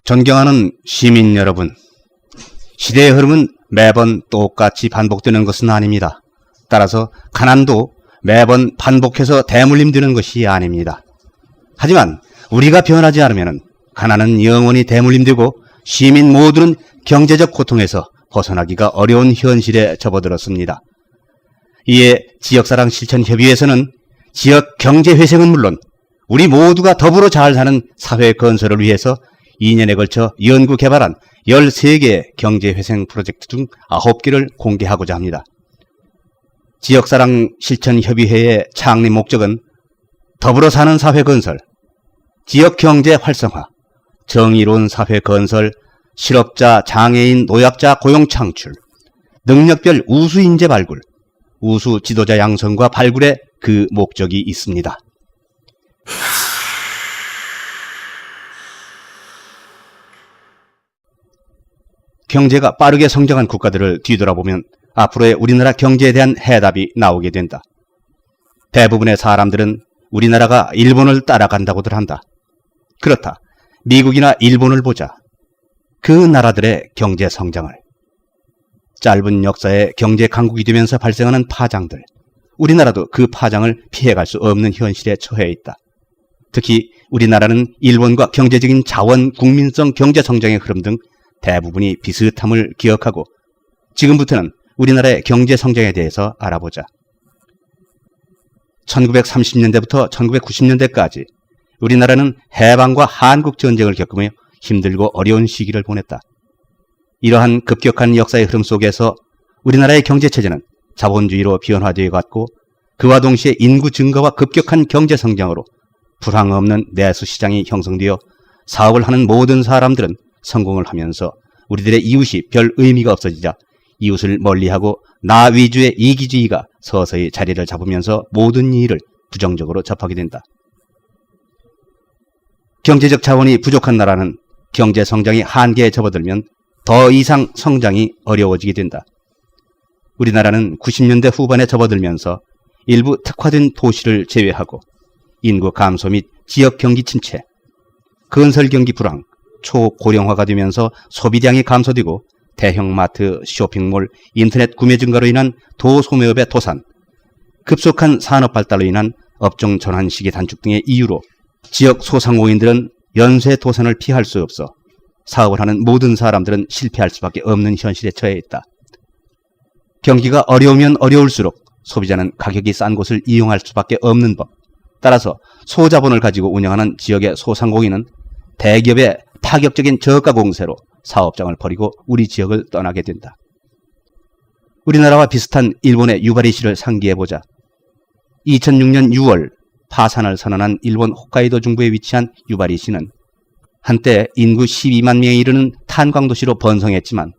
존경하는 시민 여러분, 시대의 흐름은 매번 똑같이 반복되는 것은 아닙니다. 따라서 가난도 매번 반복해서 대물림되는 것이 아닙니다. 하지만 우리가 변하지 않으면 가난은 영원히 대물림되고 시민 모두는 경제적 고통에서 벗어나기가 어려운 현실에 접어들었습니다. 이에 지역사랑 실천협의회에서는 지역 경제회생은 물론 우리 모두가 더불어 잘 사는 사회 건설을 위해서 2년에 걸쳐 연구 개발한 13개의 경제회생 프로젝트 중 9개를 공개하고자 합니다. 지역사랑 실천협의회의 창립 목적은 더불어 사는 사회 건설, 지역경제 활성화, 정의로운 사회 건설, 실업자, 장애인, 노약자 고용 창출, 능력별 우수 인재 발굴, 우수 지도자 양성과 발굴에 그 목적이 있습니다. 경제가 빠르게 성장한 국가들을 뒤돌아보면 앞으로의 우리나라 경제에 대한 해답이 나오게 된다. 대부분의 사람들은 우리나라가 일본을 따라간다고들 한다. 그렇다. 미국이나 일본을 보자. 그 나라들의 경제 성장을. 짧은 역사의 경제 강국이 되면서 발생하는 파장들. 우리나라도 그 파장을 피해갈 수 없는 현실에 처해 있다. 특히 우리나라는 일본과 경제적인 자원, 국민성, 경제 성장의 흐름 등 대부분이 비슷함을 기억하고 지금부터는 우리나라의 경제 성장에 대해서 알아보자. 1930년대부터 1990년대까지 우리나라는 해방과 한국전쟁을 겪으며 힘들고 어려운 시기를 보냈다. 이러한 급격한 역사의 흐름 속에서 우리나라의 경제체제는 자본주의로 변화되어 갔고 그와 동시에 인구 증가와 급격한 경제 성장으로 불황 없는 내수시장이 형성되어 사업을 하는 모든 사람들은 성공을 하면서 우리들의 이웃이 별 의미가 없어지자 이웃을 멀리하고 나 위주의 이기주의가 서서히 자리를 잡으면서 모든 일을 부정적으로 접하게 된다. 경제적 자원이 부족한 나라는 경제 성장이 한계에 접어들면 더 이상 성장이 어려워지게 된다. 우리나라는 90년대 후반에 접어들면서 일부 특화된 도시를 제외하고 인구 감소 및 지역 경기 침체, 건설 경기 불황, 초고령화가 되면서 소비량이 감소되고 대형마트, 쇼핑몰, 인터넷 구매 증가로 인한 도소매업의 도산, 급속한 산업 발달로 인한 업종 전환 시기 단축 등의 이유로 지역 소상공인들은 연쇄 도산을 피할 수 없어 사업을 하는 모든 사람들은 실패할 수밖에 없는 현실에 처해 있다. 경기가 어려우면 어려울수록 소비자는 가격이 싼 곳을 이용할 수밖에 없는 법. 따라서 소자본을 가지고 운영하는 지역의 소상공인은 대기업의 파격적인 저가 공세로 사업장을 버리고 우리 지역을 떠나게 된다. 우리나라와 비슷한 일본의 유바리시를 상기해보자. 2006년 6월 파산을 선언한 일본 홋카이도 중부에 위치한 유바리시는 한때 인구 12만 명에 이르는 탄광도시로 번성했지만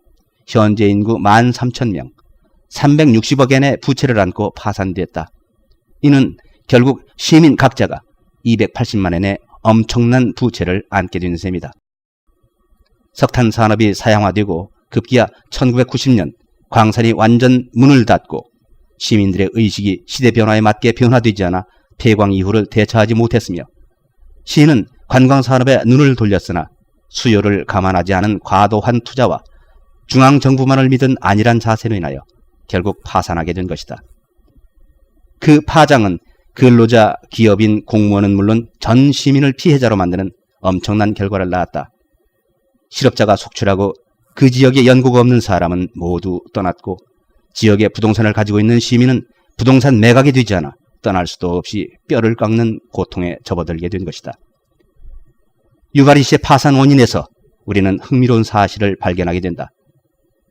현재 인구 13,000명, 360억 엔의 부채를 안고 파산됐다. 이는 결국 시민 각자가 280만 엔의 엄청난 부채를 안게 된 셈이다. 석탄 산업이 사양화되고 급기야 1990년 광산이 완전 문을 닫고 시민들의 의식이 시대 변화에 맞게 변화되지 않아 폐광 이후를 대처하지 못했으며 시는 관광산업에 눈을 돌렸으나 수요를 감안하지 않은 과도한 투자와 중앙정부만을 믿은 안일한 자세로 인하여 결국 파산하게 된 것이다. 그 파장은 근로자, 기업인, 공무원은 물론 전 시민을 피해자로 만드는 엄청난 결과를 낳았다. 실업자가 속출하고 그 지역에 연고가 없는 사람은 모두 떠났고 지역에 부동산을 가지고 있는 시민은 부동산 매각이 되지 않아 떠날 수도 없이 뼈를 깎는 고통에 접어들게 된 것이다. 유바리시의 파산 원인에서 우리는 흥미로운 사실을 발견하게 된다.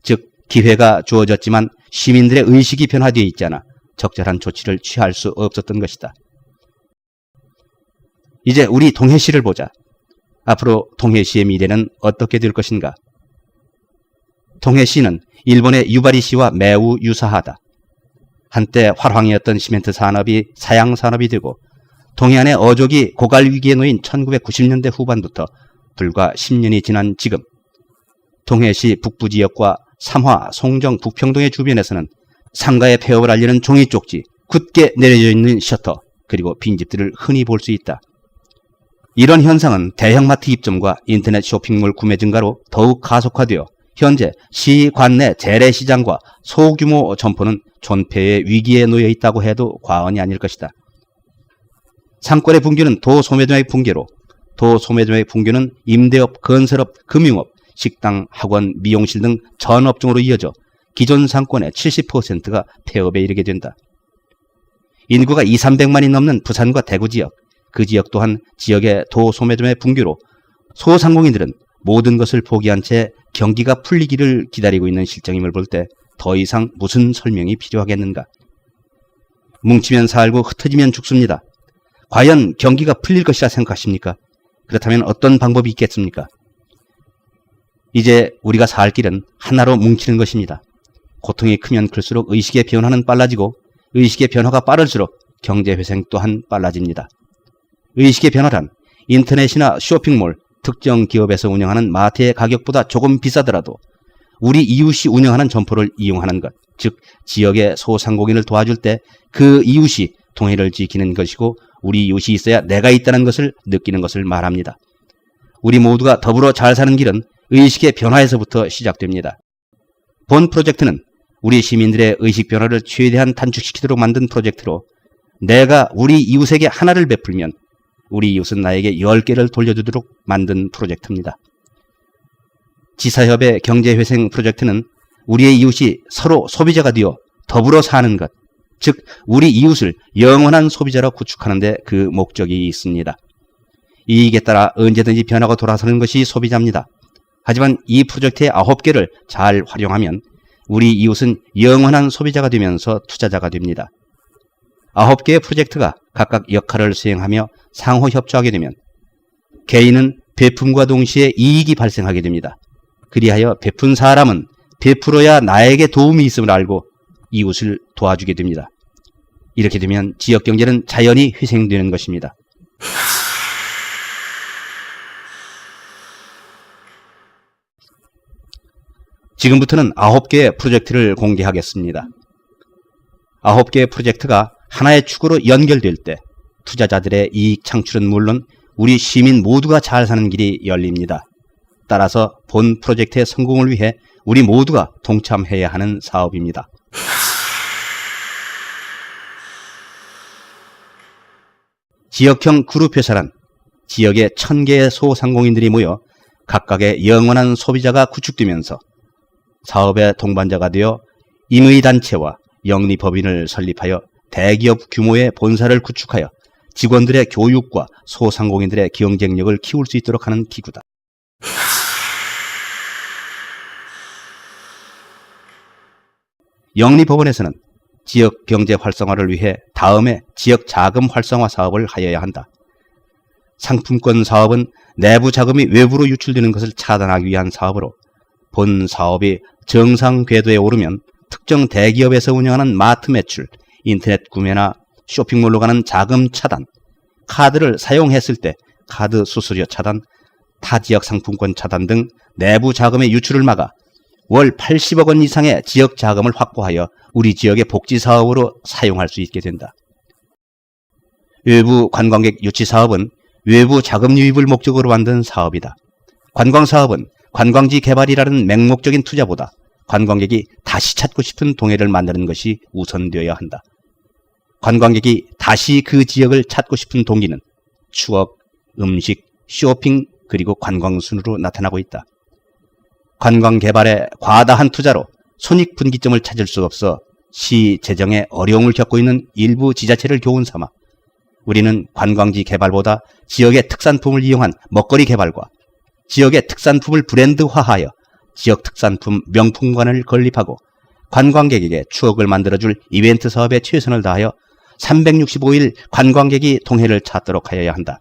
즉 기회가 주어졌지만 시민들의 의식이 변화되어 있지 않아 적절한 조치를 취할 수 없었던 것이다. 이제 우리 동해시를 보자. 앞으로 동해시의 미래는 어떻게 될 것인가? 동해시는 일본의 유바리시와 매우 유사하다. 한때 활황이었던 시멘트 산업이 사양 산업이 되고 동해안의 어족이 고갈 위기에 놓인 1990년대 후반부터 불과 10년이 지난 지금 동해시 북부 지역과 삼화, 송정, 북평동의 주변에서는 상가의 폐업을 알리는 종이 쪽지, 굳게 내려져 있는 셔터, 그리고 빈집들을 흔히 볼 수 있다. 이런 현상은 대형마트 입점과 인터넷 쇼핑몰 구매 증가로 더욱 가속화되어 현재 시 관내 재래시장과 소규모 점포는 존폐의 위기에 놓여 있다고 해도 과언이 아닐 것이다. 상권의 붕괴는 도소매점의 붕괴로, 도소매점의 붕괴는 임대업, 건설업, 금융업, 식당, 학원, 미용실 등 전 업종으로 이어져 기존 상권의 70%가 폐업에 이르게 된다. 인구가 200~300만이 넘는 부산과 대구 지역, 그 지역 또한 지역의 도소매점의 붕괴로 소상공인들은 모든 것을 포기한 채 경기가 풀리기를 기다리고 있는 실정임을 볼 때 더 이상 무슨 설명이 필요하겠는가. 뭉치면 살고 흩어지면 죽습니다. 과연 경기가 풀릴 것이라 생각하십니까? 그렇다면 어떤 방법이 있겠습니까? 이제 우리가 살 길은 하나로 뭉치는 것입니다. 고통이 크면 클수록 의식의 변화는 빨라지고 의식의 변화가 빠를수록 경제회생 또한 빨라집니다. 의식의 변화란 인터넷이나 쇼핑몰, 특정 기업에서 운영하는 마트의 가격보다 조금 비싸더라도 우리 이웃이 운영하는 점포를 이용하는 것, 즉 지역의 소상공인을 도와줄 때 그 이웃이 동해를 지키는 것이고 우리 이웃이 있어야 내가 있다는 것을 느끼는 것을 말합니다. 우리 모두가 더불어 잘 사는 길은 의식의 변화에서부터 시작됩니다. 본 프로젝트는 우리 시민들의 의식 변화를 최대한 단축시키도록 만든 프로젝트로 내가 우리 이웃에게 하나를 베풀면 우리 이웃은 나에게 10개를 돌려주도록 만든 프로젝트입니다. 지사협의 경제회생 프로젝트는 우리의 이웃이 서로 소비자가 되어 더불어 사는 것, 즉 우리 이웃을 영원한 소비자로 구축하는 데 그 목적이 있습니다. 이익에 따라 언제든지 변하고 돌아서는 것이 소비자입니다. 하지만 이 프로젝트의 9개를 잘 활용하면 우리 이웃은 영원한 소비자가 되면서 투자자가 됩니다. 9개의 프로젝트가 각각 역할을 수행하며 상호 협조하게 되면 개인은 베품과 동시에 이익이 발생하게 됩니다. 그리하여 베푼 사람은 베풀어야 나에게 도움이 있음을 알고 이웃을 도와주게 됩니다. 이렇게 되면 지역 경제는 자연히 회생되는 것입니다. 지금부터는 9개의 프로젝트를 공개하겠습니다. 9개의 프로젝트가 하나의 축으로 연결될 때 투자자들의 이익 창출은 물론 우리 시민 모두가 잘 사는 길이 열립니다. 따라서 본 프로젝트의 성공을 위해 우리 모두가 동참해야 하는 사업입니다. 지역형 그룹회사란 지역의 1000개의 소상공인들이 모여 각각의 영원한 소비자가 구축되면서 사업의 동반자가 되어 임의단체와 영리법인을 설립하여 대기업 규모의 본사를 구축하여 직원들의 교육과 소상공인들의 경쟁력을 키울 수 있도록 하는 기구다. 영리법원에서는 지역 경제 활성화를 위해 다음에 지역 자금 활성화 사업을 하여야 한다. 상품권 사업은 내부 자금이 외부로 유출되는 것을 차단하기 위한 사업으로 본 사업이 정상 궤도에 오르면 특정 대기업에서 운영하는 마트 매출, 인터넷 구매나 쇼핑몰로 가는 자금 차단, 카드를 사용했을 때 카드 수수료 차단, 타지역 상품권 차단 등 내부 자금의 유출을 막아 월 80억 원 이상의 지역 자금을 확보하여 우리 지역의 복지 사업으로 사용할 수 있게 된다. 외부 관광객 유치 사업은 외부 자금 유입을 목적으로 만든 사업이다. 관광 사업은 관광지 개발이라는 맹목적인 투자보다 관광객이 다시 찾고 싶은 동해를 만드는 것이 우선되어야 한다. 관광객이 다시 그 지역을 찾고 싶은 동기는 추억, 음식, 쇼핑 그리고 관광 순으로 나타나고 있다. 관광 개발에 과다한 투자로 손익분기점을 찾을 수 없어 시 재정에 어려움을 겪고 있는 일부 지자체를 교훈 삼아 우리는 관광지 개발보다 지역의 특산품을 이용한 먹거리 개발과 지역의 특산품을 브랜드화하여 지역 특산품 명품관을 건립하고 관광객에게 추억을 만들어줄 이벤트 사업에 최선을 다하여 365일 관광객이 동해를 찾도록 하여야 한다.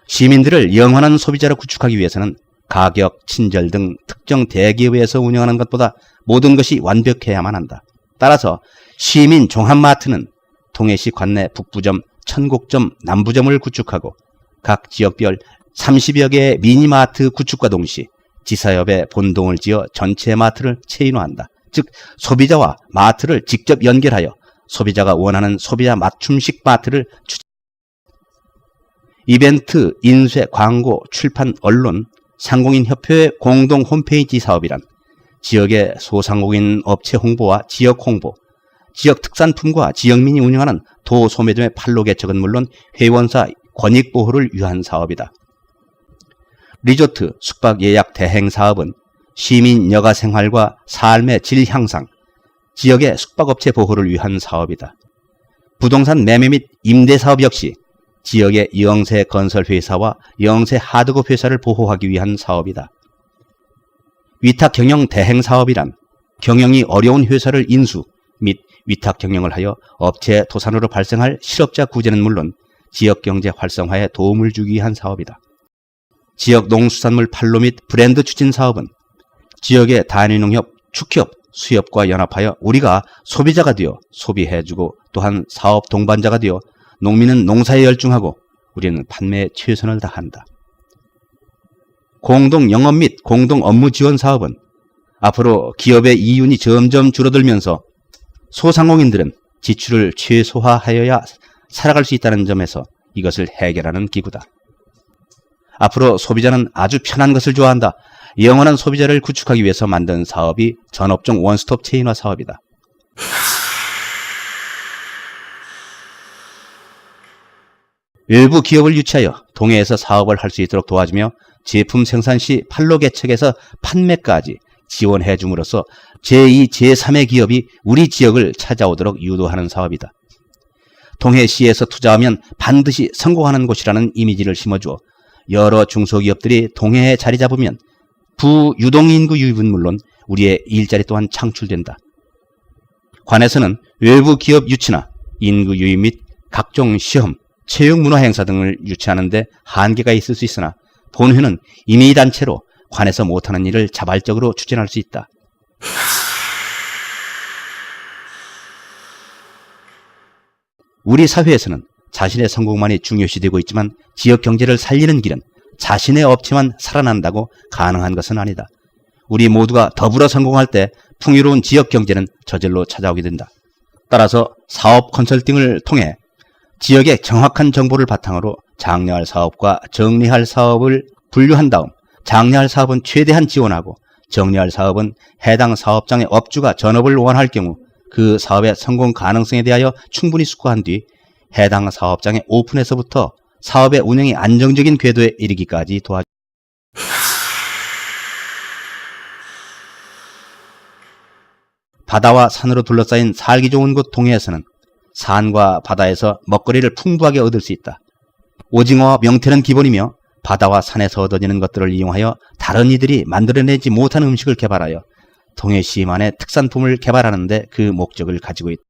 시민들을 영원한 소비자로 구축하기 위해서는 가격, 친절 등 특정 대기업에서 운영하는 것보다 모든 것이 완벽해야만 한다. 따라서 시민 종합마트는 동해시 관내 북부점, 천곡점, 남부점을 구축하고 각 지역별 30여 개의 미니마트 구축과 동시에 지사협에 본동을 지어 전체 마트를 체인화한다. 즉 소비자와 마트를 직접 연결하여 소비자가 원하는 소비자 맞춤식 마트를 이벤트, 인쇄, 광고, 출판, 언론, 상공인협회의 공동 홈페이지 사업이란 지역의 소상공인 업체 홍보와 지역 홍보, 지역 특산품과 지역민이 운영하는 도소매점의 판로 개척은 물론 회원사 권익 보호를 위한 사업이다. 리조트, 숙박 예약 대행 사업은 시민 여가 생활과 삶의 질 향상, 지역의 숙박업체 보호를 위한 사업이다. 부동산 매매 및 임대 사업 역시 지역의 영세 건설 회사와 영세 하드급 회사를 보호하기 위한 사업이다. 위탁 경영 대행 사업이란 경영이 어려운 회사를 인수 및 위탁 경영을 하여 업체 도산으로 발생할 실업자 구제는 물론 지역 경제 활성화에 도움을 주기 위한 사업이다. 지역 농수산물 판로 및 브랜드 추진 사업은 지역의 단위농협, 축협, 수협과 연합하여 우리가 소비자가 되어 소비해주고 또한 사업 동반자가 되어 농민은 농사에 열중하고 우리는 판매에 최선을 다한다. 공동 영업 및 공동 업무 지원 사업은 앞으로 기업의 이윤이 점점 줄어들면서 소상공인들은 지출을 최소화하여야 살아갈 수 있다는 점에서 이것을 해결하는 기구다. 앞으로 소비자는 아주 편한 것을 좋아한다. 영원한 소비자를 구축하기 위해서 만든 사업이 전업종 원스톱 체인화 사업이다. 외부 기업을 유치하여 동해에서 사업을 할 수 있도록 도와주며 제품 생산 시 판로 개척에서 판매까지 지원해 줌으로써 제2, 제3의 기업이 우리 지역을 찾아오도록 유도하는 사업이다. 동해시에서 투자하면 반드시 성공하는 곳이라는 이미지를 심어주어 여러 중소기업들이 동해에 자리 잡으면 부유동인구 유입은 물론 우리의 일자리 또한 창출된다. 관에서는 외부 기업 유치나 인구 유입 및 각종 시험, 체육 문화 행사 등을 유치하는 데 한계가 있을 수 있으나 본회는 임의단체로 관에서 못하는 일을 자발적으로 추진할 수 있다. 우리 사회에서는 자신의 성공만이 중요시되고 있지만 지역 경제를 살리는 길은 자신의 업체만 살아난다고 가능한 것은 아니다. 우리 모두가 더불어 성공할 때 풍요로운 지역 경제는 저절로 찾아오게 된다. 따라서 사업 컨설팅을 통해 지역의 정확한 정보를 바탕으로 장려할 사업과 정리할 사업을 분류한 다음 장려할 사업은 최대한 지원하고 정리할 사업은 해당 사업장의 업주가 전업을 원할 경우 그 사업의 성공 가능성에 대하여 충분히 숙고한 뒤 해당 사업장의 오픈에서부터 사업의 운영이 안정적인 궤도에 이르기까지 도와줍니다. 바다와 산으로 둘러싸인 살기 좋은 곳 동해에서는 산과 바다에서 먹거리를 풍부하게 얻을 수 있다. 오징어와 명태는 기본이며 바다와 산에서 얻어지는 것들을 이용하여 다른 이들이 만들어내지 못한 음식을 개발하여 동해시만의 특산품을 개발하는 데 그 목적을 가지고 있다.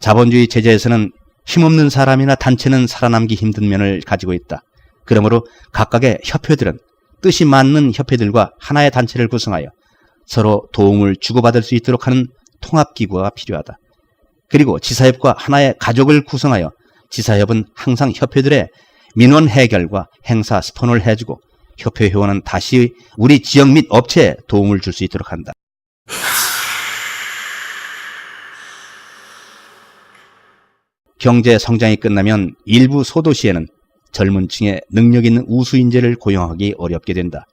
자본주의 체제에서는 힘없는 사람이나 단체는 살아남기 힘든 면을 가지고 있다. 그러므로 각각의 협회들은 뜻이 맞는 협회들과 하나의 단체를 구성하여 서로 도움을 주고받을 수 있도록 하는 통합기구가 필요하다. 그리고 지사협과 하나의 가족을 구성하여 지사협은 항상 협회들의 민원 해결과 행사 스폰을 해주고 협회 회원은 다시 우리 지역 및 업체에 도움을 줄 수 있도록 한다. 경제 성장이 끝나면 일부 소도시에는 젊은 층의 능력 있는 우수 인재를 고용하기 어렵게 된다.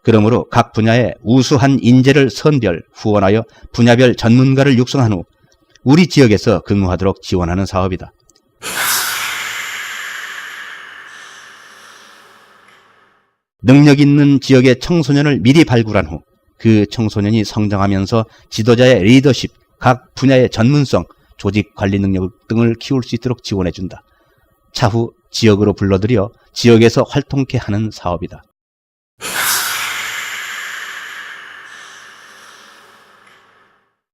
그러므로 각 분야의 우수한 인재를 선별, 후원하여 분야별 전문가를 육성한 후 우리 지역에서 근무하도록 지원하는 사업이다. 능력 있는 지역의 청소년을 미리 발굴한 후 그 청소년이 성장하면서 지도자의 리더십, 각 분야의 전문성, 조직 관리 능력 등을 키울 수 있도록 지원해준다. 차후 지역으로 불러들여 지역에서 활동케 하는 사업이다.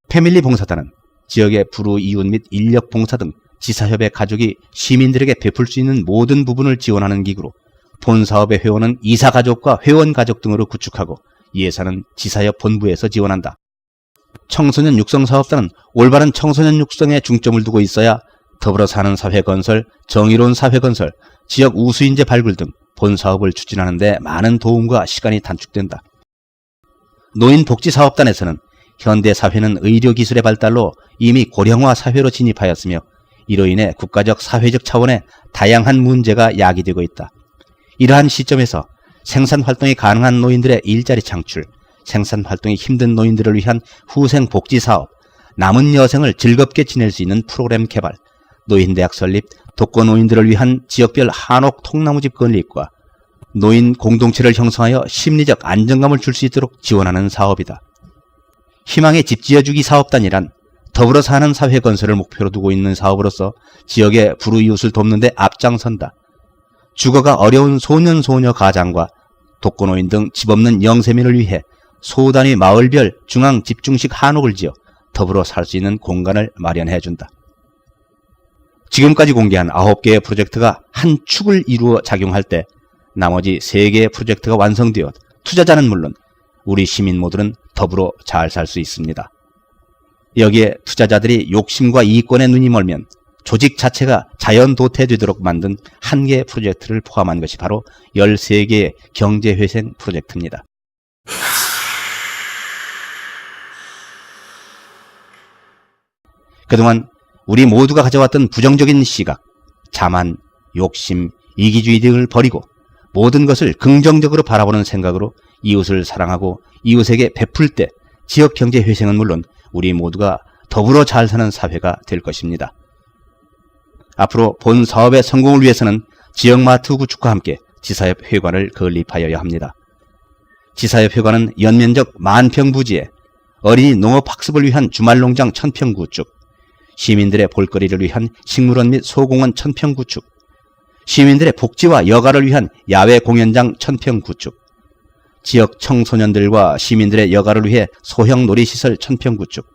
패밀리 봉사단은 지역의 불우 이웃 및 인력 봉사 등 지사협의 가족이 시민들에게 베풀 수 있는 모든 부분을 지원하는 기구로 본사업의 회원은 이사가족과 회원가족 등으로 구축하고 예산은 지사협 본부에서 지원한다. 청소년 육성사업단은 올바른 청소년 육성에 중점을 두고 있어야 더불어 사는 사회 건설, 정의로운 사회 건설, 지역 우수인재 발굴 등 본사업을 추진하는 데 많은 도움과 시간이 단축된다. 노인복지사업단에서는 현대 사회는 의료기술의 발달로 이미 고령화 사회로 진입하였으며 이로 인해 국가적 사회적 차원의 다양한 문제가 야기되고 있다. 이러한 시점에서 생산활동이 가능한 노인들의 일자리 창출, 생산활동이 힘든 노인들을 위한 후생복지사업, 남은 여생을 즐겁게 지낼 수 있는 프로그램 개발, 노인대학 설립, 독거노인들을 위한 지역별 한옥 통나무집 건립과 노인 공동체를 형성하여 심리적 안정감을 줄 수 있도록 지원하는 사업이다. 희망의 집 지어주기 사업단이란 더불어 사는 사회 건설을 목표로 두고 있는 사업으로서 지역의 불우이웃을 돕는 데 앞장선다. 주거가 어려운 소년 소녀 가장과 독거노인 등 집 없는 영세민을 위해 소단위 마을별 중앙 집중식 한옥을 지어 더불어 살 수 있는 공간을 마련해준다. 지금까지 공개한 9개의 프로젝트가 한 축을 이루어 작용할 때 나머지 3개의 프로젝트가 완성되어 투자자는 물론 우리 시민 모두는 더불어 잘 살 수 있습니다. 여기에 투자자들이 욕심과 이익권에 눈이 멀면 조직 자체가 자연 도태되도록 만든 한 개의 프로젝트를 포함한 것이 바로 13개의 경제회생 프로젝트입니다. 그동안 우리 모두가 가져왔던 부정적인 시각, 자만, 욕심, 이기주의 등을 버리고 모든 것을 긍정적으로 바라보는 생각으로 이웃을 사랑하고 이웃에게 베풀 때 지역 경제 회생은 물론 우리 모두가 더불어 잘 사는 사회가 될 것입니다. 앞으로 본 사업의 성공을 위해서는 지역마트 구축과 함께 지사협 회관을 건립하여야 합니다. 지사협 회관은 연면적 10,000평 부지에 어린이 농업학습을 위한 주말농장 1,000평 구축, 시민들의 볼거리를 위한 식물원 및 소공원 1,000평 구축, 시민들의 복지와 여가를 위한 야외 공연장 1,000평 구축, 지역 청소년들과 시민들의 여가를 위해 소형 놀이시설 1,000평 구축,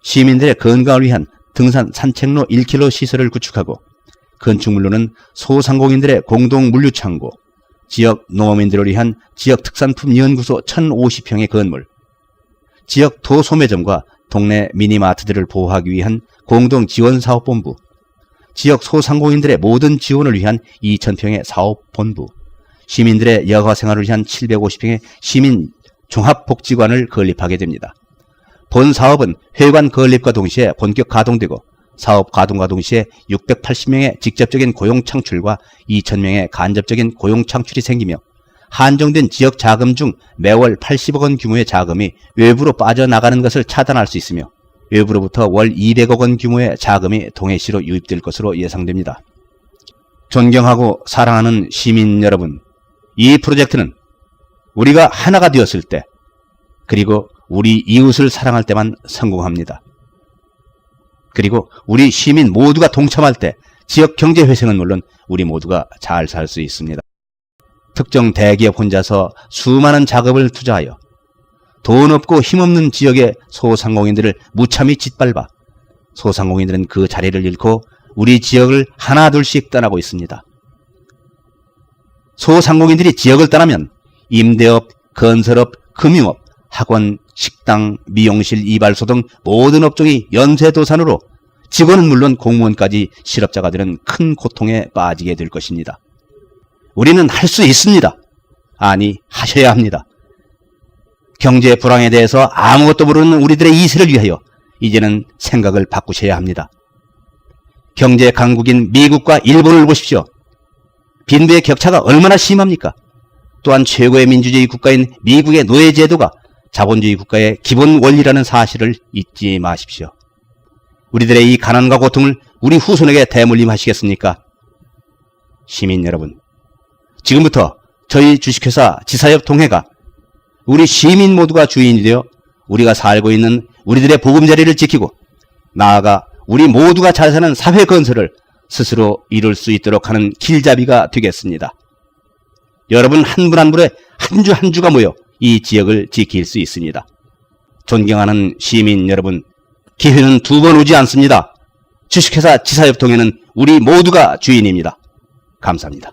시민들의 건강을 위한 등산 산책로 1km 시설을 구축하고 건축물로는 소상공인들의 공동 물류창고, 지역 농어민들을 위한 지역 특산품 연구소 1,050평의 건물, 지역 도소매점과 동네 미니마트들을 보호하기 위한 공동지원사업본부, 지역 소상공인들의 모든 지원을 위한 2,000평의 사업본부, 시민들의 여가생활을 위한 750평의 시민 종합복지관을 건립하게 됩니다. 본 사업은 회관 건립과 동시에 본격 가동되고 사업 가동과 동시에 680명의 직접적인 고용 창출과 2,000명의 간접적인 고용 창출이 생기며 한정된 지역 자금 중 매월 80억 원 규모의 자금이 외부로 빠져나가는 것을 차단할 수 있으며 외부로부터 월 200억 원 규모의 자금이 동해시로 유입될 것으로 예상됩니다. 존경하고 사랑하는 시민 여러분, 이 프로젝트는 우리가 하나가 되었을 때 그리고 우리 이웃을 사랑할 때만 성공합니다. 그리고 우리 시민 모두가 동참할 때 지역 경제 회생은 물론 우리 모두가 잘 살 수 있습니다. 특정 대기업 혼자서 수많은 작업을 투자하여 돈 없고 힘없는 지역의 소상공인들을 무참히 짓밟아 소상공인들은 그 자리를 잃고 우리 지역을 하나둘씩 떠나고 있습니다. 소상공인들이 지역을 떠나면 임대업, 건설업, 금융업, 학원, 식당, 미용실, 이발소 등 모든 업종이 연쇄도산으로 직원은 물론 공무원까지 실업자가 되는 큰 고통에 빠지게 될 것입니다. 우리는 할 수 있습니다. 아니, 하셔야 합니다. 경제 불황에 대해서 아무것도 모르는 우리들의 이세를 위하여 이제는 생각을 바꾸셔야 합니다. 경제 강국인 미국과 일본을 보십시오. 빈부의 격차가 얼마나 심합니까? 또한 최고의 민주주의 국가인 미국의 노예제도가 자본주의 국가의 기본 원리라는 사실을 잊지 마십시오. 우리들의 이 가난과 고통을 우리 후손에게 대물림하시겠습니까? 시민 여러분, 지금부터 저희 주식회사 지사협 동해가 우리 시민 모두가 주인이 되어 우리가 살고 있는 우리들의 보금자리를 지키고 나아가 우리 모두가 잘 사는 사회 건설을 스스로 이룰 수 있도록 하는 길잡이가 되겠습니다. 여러분 한 분 한 분의 한 주 한 주가 모여 이 지역을 지킬 수 있습니다. 존경하는 시민 여러분, 기회는 두 번 오지 않습니다. 주식회사 지사협 동해는 우리 모두가 주인입니다. 감사합니다.